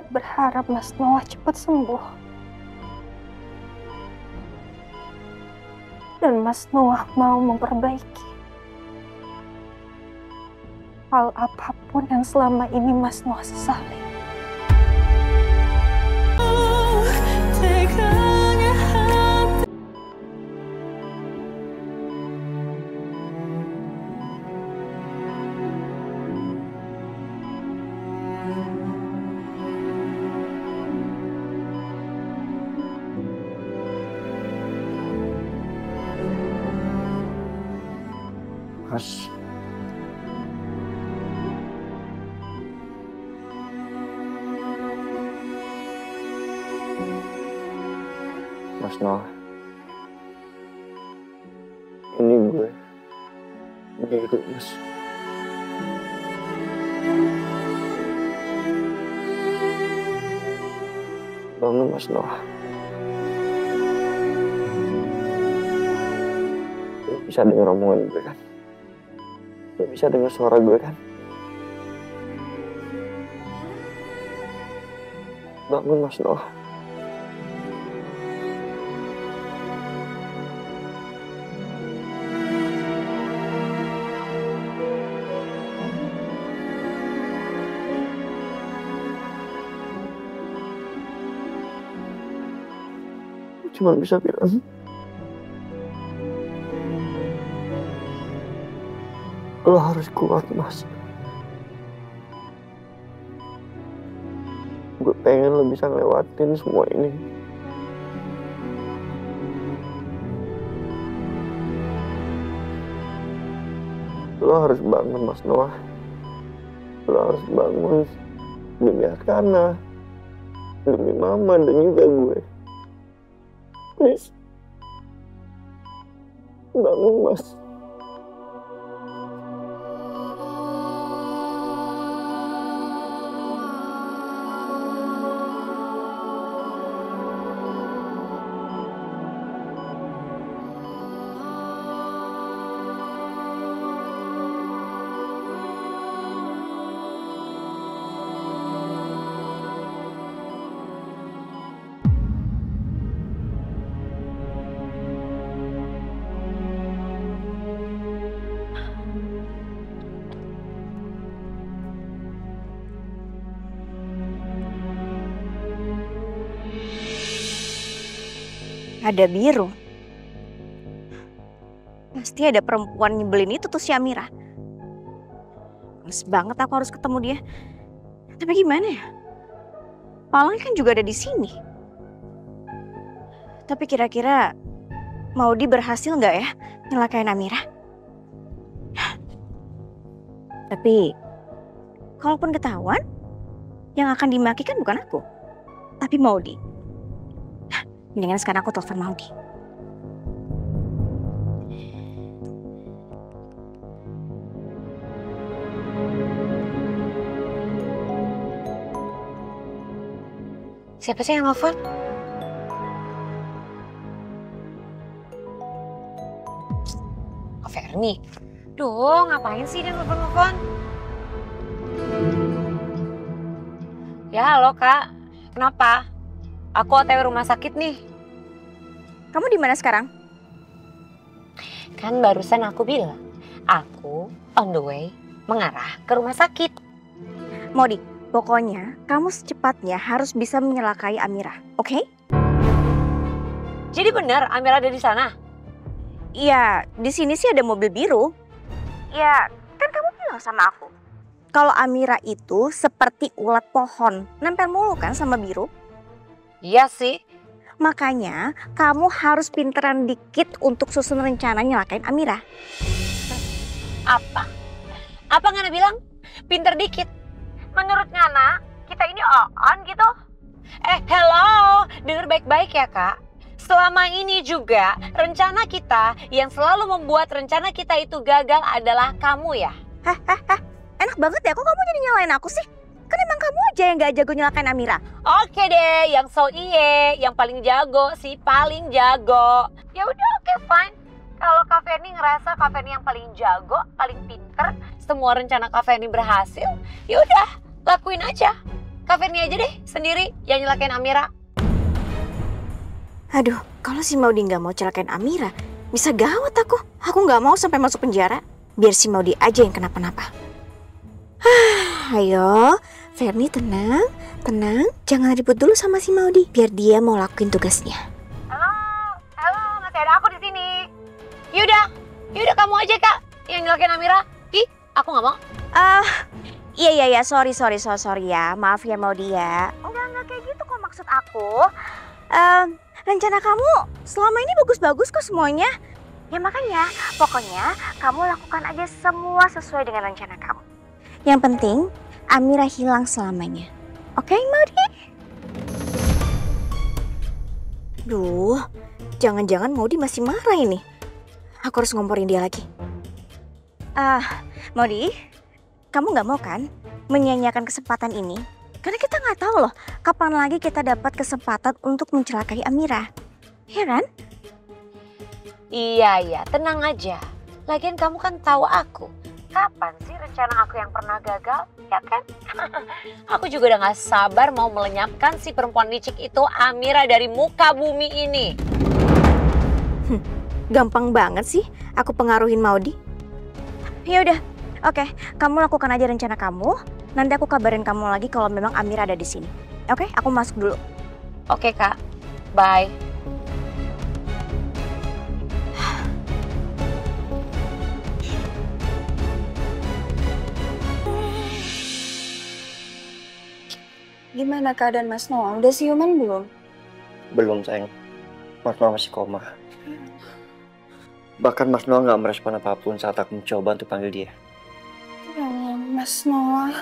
sangat berharap Mas Noah cepat sembuh. Dan Mas Noah mau memperbaiki hal apapun yang selama ini Mas Noah sesali. Mas, Mas Noah, ini gue, Biru, Mas. Bangun, Mas Noah. Lo bisa dengar omongan gue kan? Lo bisa dengar suara gue kan? Bangun, Mas Noah. Cuma bisa bilang lo harus kuat, Mas. Gue pengen lo bisa ngelewatin semua ini. Lo harus bangun, Mas Noah. Lo harus bangun demi Arkana, demi Mama dan juga gue. Please. Bangun, Mas. Ada Biru. Pasti ada perempuan nyebelin itu tuh si Amira. Males banget aku harus ketemu dia. Tapi gimana ya? Palang kan juga ada di sini. Tapi kira-kira Maudi berhasil nggak ya nyelakain Amira? Tapi kalaupun ketahuan, yang akan dimaki kan bukan aku, tapi Maudi. Mendingan sekarang aku telepon Maudi. Siapa sih yang nelfon? Kak Ferni. Duh, ngapain sih dia nelfon-nelfon? Ya, halo Kak. Kenapa? Aku OTW rumah sakit nih. Kamu di mana sekarang? Kan barusan aku bilang, aku on the way mengarah ke rumah sakit. Maudi, pokoknya kamu secepatnya harus bisa menyelakai Amira, oke? Jadi benar Amira ada di sana? Iya, di sini sih ada mobil biru. Ya, kan kamu bilang sama aku. Kalau Amira itu seperti ulat pohon, nempel mulu kan sama Biru? Iya sih. Makanya kamu harus pinteran dikit untuk susun rencana nyelakain Amira. Apa? Apa Ngana bilang? Pinter dikit. Menurut Ngana, kita ini on gitu? Hello, denger baik-baik ya Kak. Selama ini juga rencana kita yang selalu membuat rencana kita itu gagal adalah kamu ya? Enak banget ya, kok kamu jadi nyalain aku sih? Kan emang kamu aja yang gak jago nyelakain Amira. Oke deh, yang so iye, yang paling jago sih paling jago. Ya udah oke, fine. Kalau Kak Ferni ngerasa Kak Ferni yang paling jago, paling pinter, semua rencana Kak Ferni berhasil, ya udah lakuin aja. Kak Firni aja deh sendiri yang nyelakain Amira. Aduh, kalau si Maudi nggak mau celakain Amira, bisa gawat aku. Aku nggak mau sampai masuk penjara. Biar si Maudi aja yang kenapa-napa. Ayo, Ferni tenang, tenang. Jangan ribut dulu sama si Maudi. Biar dia mau lakuin tugasnya. Halo, masih ada aku di sini. Yaudah kamu aja Kak yang nyelakain Amira. Ih, aku nggak mau. Iya, sorry ya. Maaf ya Maudi ya. Enggak kayak gitu kok maksud aku. Rencana kamu selama ini bagus-bagus kok semuanya. Ya makanya, pokoknya kamu lakukan aja semua sesuai dengan rencana kamu. Yang penting, Amira hilang selamanya. Oke, Maudi? Duh, jangan-jangan Maudi masih marah ini. Aku harus ngomporin dia lagi. Maudi, kamu nggak mau kan menyanyiakan kesempatan ini? Karena kita nggak tahu loh kapan lagi kita dapat kesempatan untuk mencelakai Amira. Iya kan? Iya, tenang aja. Lagian kamu kan tahu aku. Kapan sih rencana aku yang pernah gagal, ya kan? Aku juga udah gak sabar mau melenyapkan si perempuan licik itu Amira dari muka bumi ini. Gampang banget sih aku pengaruhin Maudi. Ya udah, oke, kamu lakukan aja rencana kamu. Nanti aku kabarin kamu lagi kalau memang Amira ada di sini. Oke, aku masuk dulu. Oke Kak, bye. Gimana keadaan Mas Noah? Udah siuman belum? Belum sayang. Mas Noah masih koma. Bahkan Mas Noah nggak merespon apapun saat aku mencoba untuk panggil dia. Ya Allah, Mas Noah.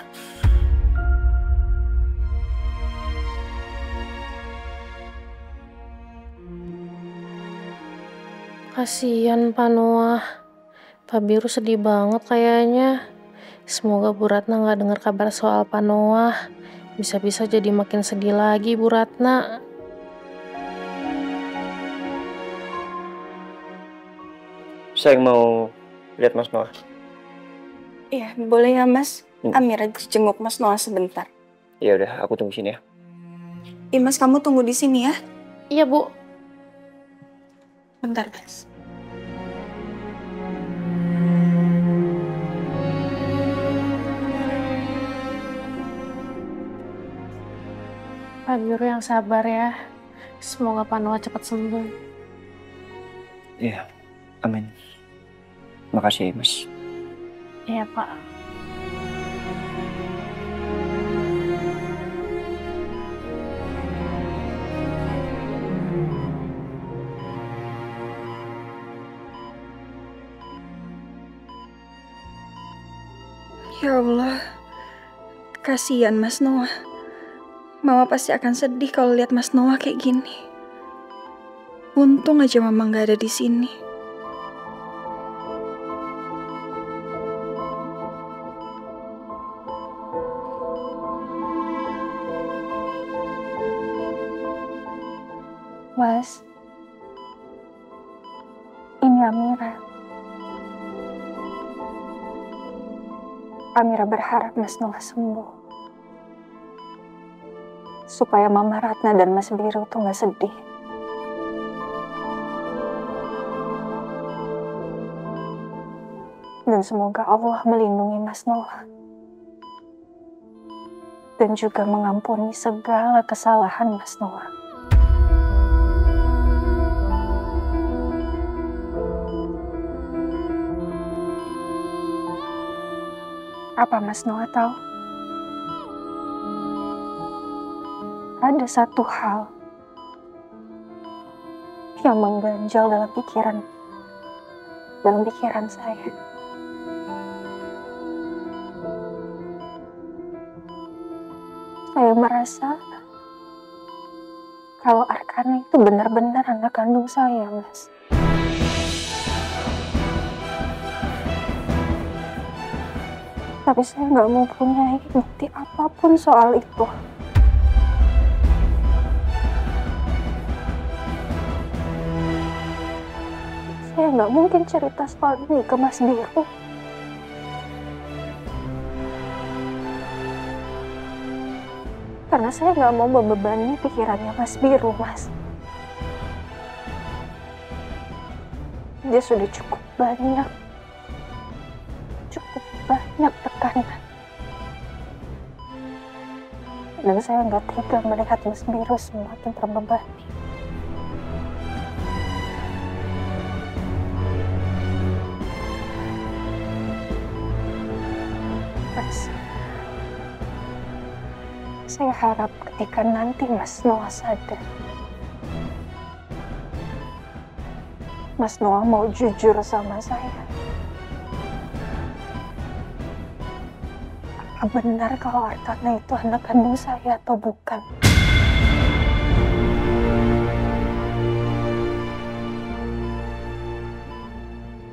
Kasian Pak Noah. Pak Biru sedih banget kayaknya. Semoga Bu Ratna gak dengar kabar soal Pak Noah. Bisa-bisa jadi makin sedih lagi Bu Ratna. Saya mau lihat Mas Noah. Iya, boleh ya Mas? Amira jenguk Mas Noah sebentar. Ya udah, aku tunggu sini ya. Iya Mas, kamu tunggu di sini ya. Iya Bu. Bentar Mas. Pak Biru yang sabar ya. Semoga Pak Noah cepat sembuh. Iya, amin. Makasih ya Mas. Iya Pak. Ya Allah, kasihan Mas Noah. Mama pasti akan sedih kalau lihat Mas Noah kayak gini. Untung aja Mama nggak ada di sini. Mas, ini Amira. Amira berharap Mas Noah sembuh. Supaya Mama Ratna dan Mas Biru tuh gak sedih. Dan semoga Allah melindungi Mas Noah. Dan juga mengampuni segala kesalahan Mas Noah. Apa Mas Noah tahu? Ada satu hal yang mengganjal dalam pikiran saya. Saya merasa kalau Arkani itu benar-benar anak kandung saya, Mas. Tapi saya nggak mau punya bukti apapun soal itu. Saya nggak mungkin cerita soal ini ke Mas Biru. Karena saya nggak mau membebani pikirannya Mas Biru, Mas. Dia sudah cukup banyak tekanan. Dan saya nggak tega melihat Mas Biru semakin terbebani. Mas, saya harap ketika nanti Mas Noah sadar, Mas Noah mau jujur sama saya. Apa benar kalau Artana itu anak kandung saya atau bukan?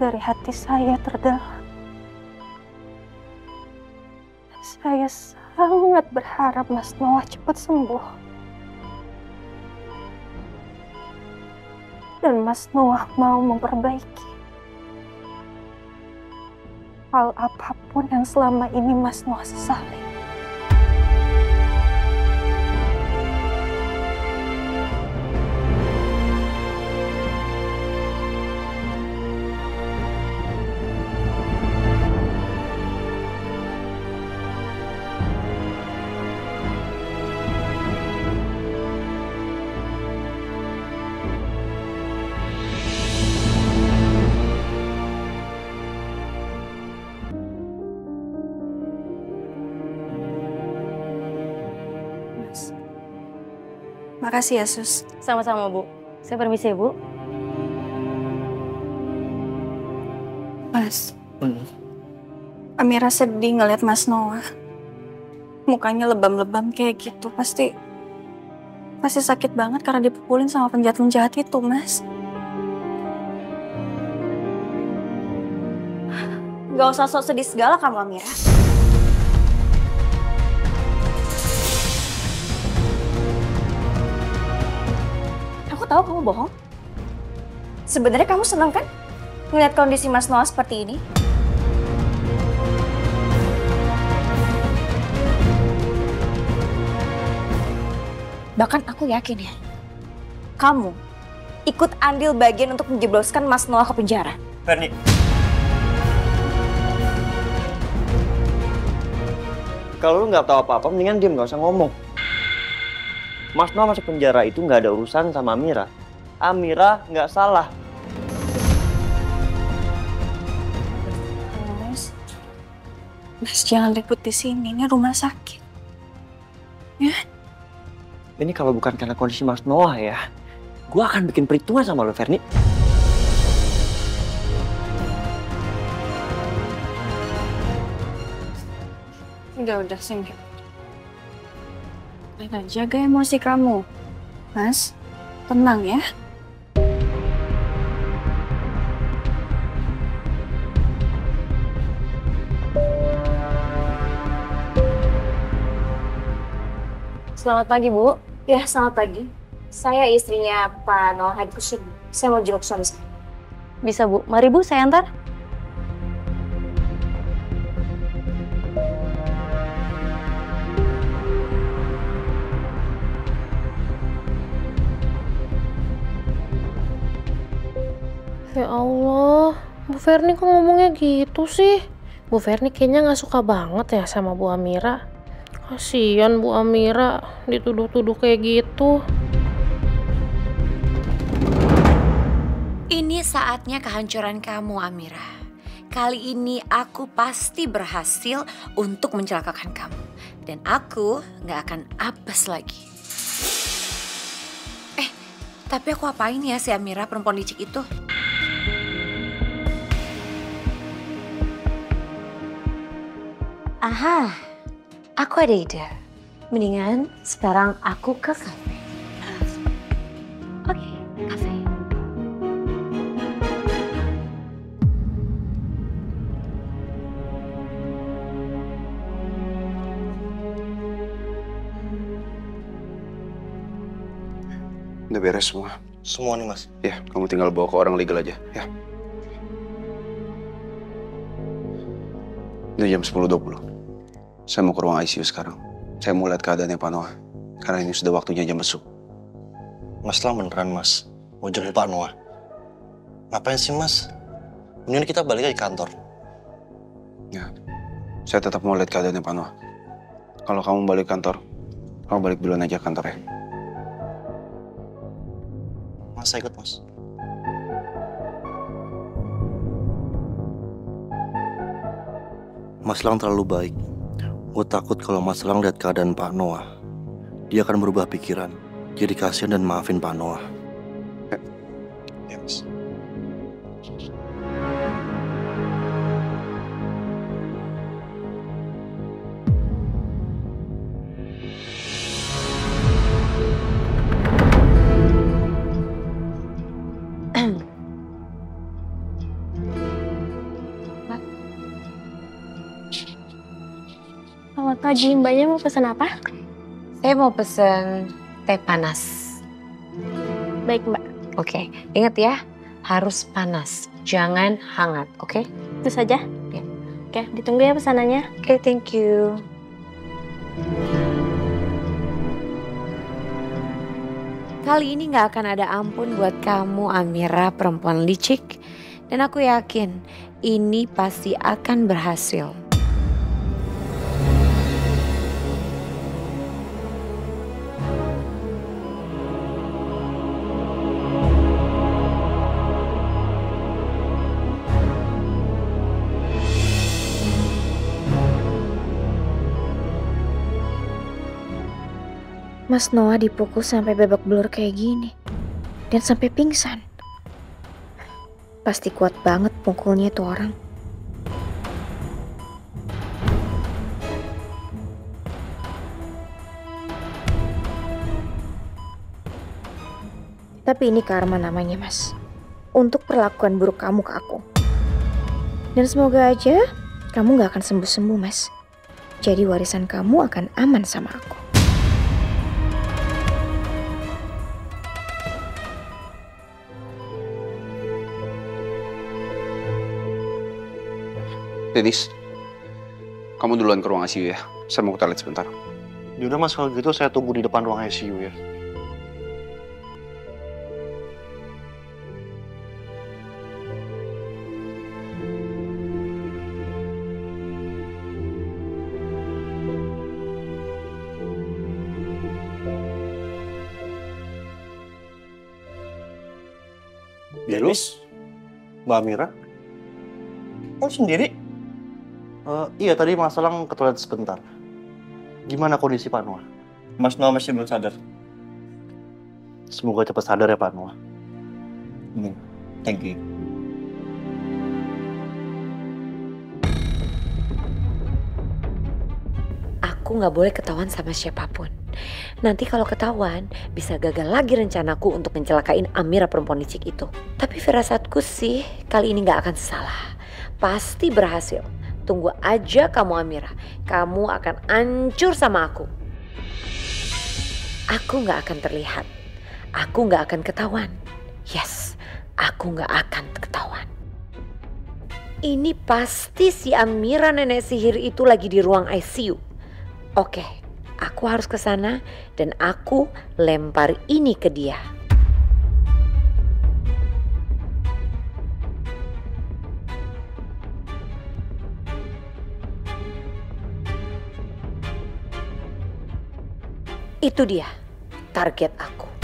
Dari hati saya terdalam, saya sangat berharap Mas Noah cepat sembuh. Dan Mas Noah mau memperbaiki hal apapun yang selama ini Mas Noah sesali. Makasih ya, Sus. Sama-sama, Bu. Saya permisi ya, Bu. Mas, Amira sedih ngeliat Mas Noah. Mukanya lebam-lebam kayak gitu. Pasti sakit banget karena dipukulin sama penjahat-penjahat itu, Mas. Gak usah sok sedih segala kamu, Amira. Aku tahu kamu bohong. Sebenarnya kamu senang kan ngeliat kondisi Mas Noah seperti ini? Bahkan aku yakin ya, kamu ikut andil bagian untuk menjebloskan Mas Noah ke penjara. Ferni. Kalau lu nggak tahu apa-apa, mendingan diem, nggak usah ngomong. Mas Noah masuk penjara itu nggak ada urusan sama Amira. Amira nggak salah. Mas jangan ribut di sini. Ini rumah sakit. Ya? Ini kalau bukan karena kondisi Mas Noah ya, gue akan bikin perhitungan sama lo, Ferni. Udah, sini. Rena, jaga emosi kamu. Mas, tenang ya. Selamat pagi, Bu. Ya, selamat pagi. Saya istrinya Pak Noah Hadikusud. Saya mau jenguk suami saya. Bisa, Bu. Mari, Bu, saya antar. Ya Allah, Bu Ferni kok ngomongnya gitu sih? Bu Ferni kayaknya gak suka banget ya sama Bu Amira. Kasian Bu Amira dituduh-tuduh kayak gitu. Ini saatnya kehancuran kamu, Amira. Kali ini aku pasti berhasil untuk mencelakakan kamu. Dan aku gak akan apes lagi. Tapi aku apain ya si Amira, perempuan licik itu? Aha, aku ada ide. Mendingan sekarang aku ke kafe. Oke, kafe. Udah beres semua? Semua nih, Mas. Ya, kamu tinggal bawa ke orang legal aja, ya. Udah jam 10.20. Saya mau ke ruang ICU sekarang. Saya mau lihat keadaannya Pak Noah. Karena ini sudah waktunya jam besuk. Mas Lang beneran mas, mau jemput Pak Noah. Ngapain sih mas? Mendingan kita balik aja ke kantor. Ya, saya tetap mau lihat keadaannya Pak Noah. Kalau kamu balik kantor, kamu balik duluan aja kantornya. Mas saya ikut mas. Mas Lang terlalu baik. Gue takut kalau Mas Lang lihat keadaan Pak Noah, dia akan berubah pikiran. Jadi kasihan dan maafin Pak Noah. Ya, Mas. Selamat pagi, mbaknya mau pesan apa? Saya mau pesen teh panas. Baik mbak, Oke, ingat ya, harus panas, jangan hangat, oke? itu saja. Ya. Oke, ditunggu ya pesanannya. Oke, thank you. Kali ini gak akan ada ampun buat kamu, Amira, perempuan licik. Dan aku yakin ini pasti akan berhasil. Mas Noah dipukul sampai babak belur kayak gini. Dan sampai pingsan. Pasti kuat banget pukulnya tuh orang. Tapi ini karma namanya, Mas. Untuk perlakuan buruk kamu ke aku. Dan semoga aja kamu gak akan sembuh-sembuh, Mas. Jadi warisan kamu akan aman sama aku. Dedis, kamu duluan ke ruang ICU ya. Saya mau ke toilet sebentar. Yaudah mas, kalau gitu saya tunggu di depan ruang ICU ya. Dennis? Mbak Amira? Oh sendiri? Iya tadi Mas Lang ke toilet sebentar. Gimana kondisi Pak Noah? Mas Noah masih belum sadar. Semoga cepat sadar ya Pak Noah. Thank you. Aku gak boleh ketahuan sama siapapun. Nanti kalau ketahuan, bisa gagal lagi rencanaku untuk mencelakain Amira perempuan licik itu. Tapi firasatku sih, kali ini gak akan salah. Pasti berhasil. Tunggu aja kamu Amira. Kamu akan hancur sama aku. Aku gak akan terlihat. Aku gak akan ketahuan. Yes, aku gak akan ketahuan. Ini pasti si Amira nenek sihir itu lagi di ruang ICU. Oke, aku harus ke sana dan aku lempar ini ke dia. Itu dia target aku.